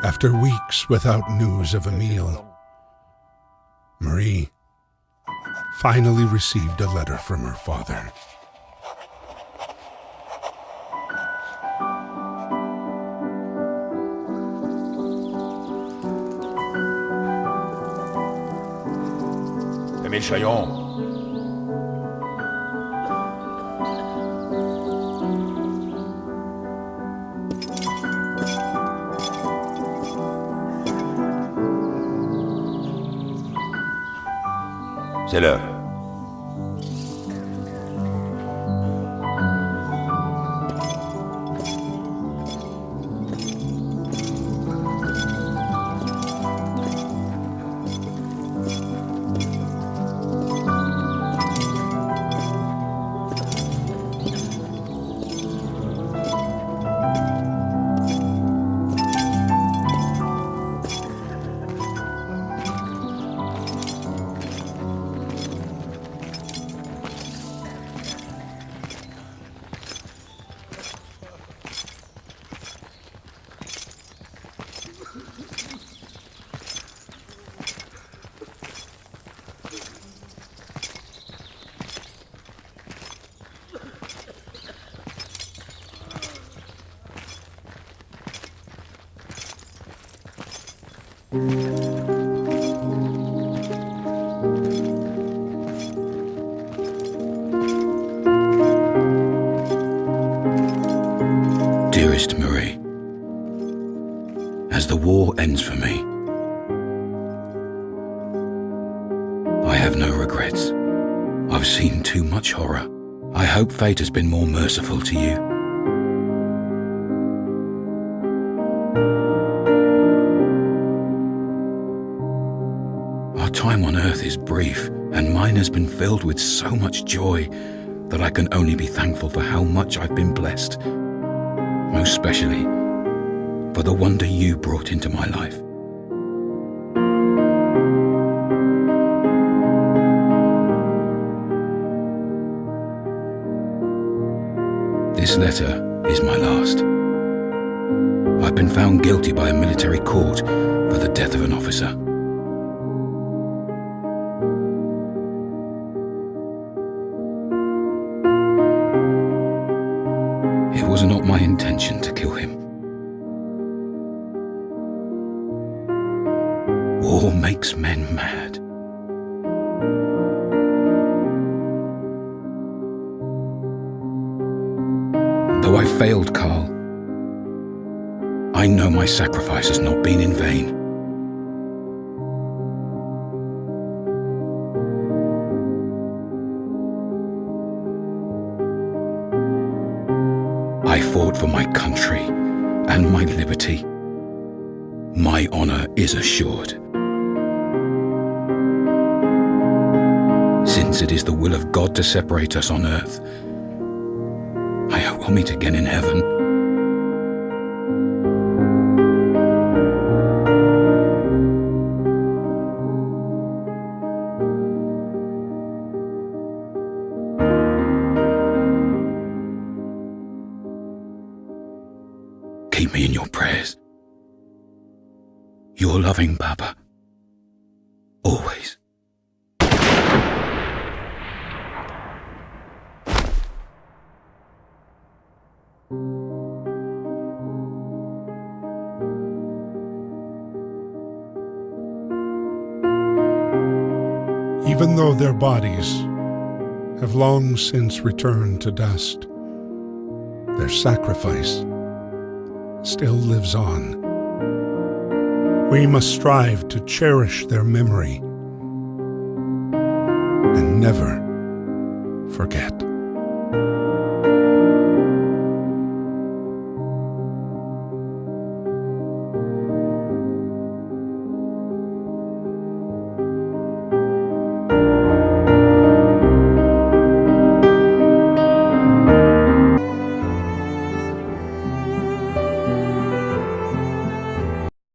After weeks without news of Emile, Marie finally received a letter from her father. Émile Chaillon. C'est l'heure. Dearest Marie, as the war ends for me, I have no regrets. I've seen too much horror. I hope fate has been more merciful to you. Our time on earth is brief, and mine has been filled with so much joy that I can only be thankful for how much I've been blessed. Most especially for the wonder you brought into my life. This letter is my last. I've been found guilty by a military court for the death of an officer. It was not my intention to kill him. War makes men mad. Though I failed Carl, I know my sacrifice has not been in vain. I fought for my country and my liberty. My honor is assured. Since it is the will of God to separate us on earth, I hope we'll meet again in heaven. Keep me in your prayers. Your loving Papa. Always. Even though their bodies have long since returned to dust, their sacrifice still lives on. We must strive to cherish their memory and never forget.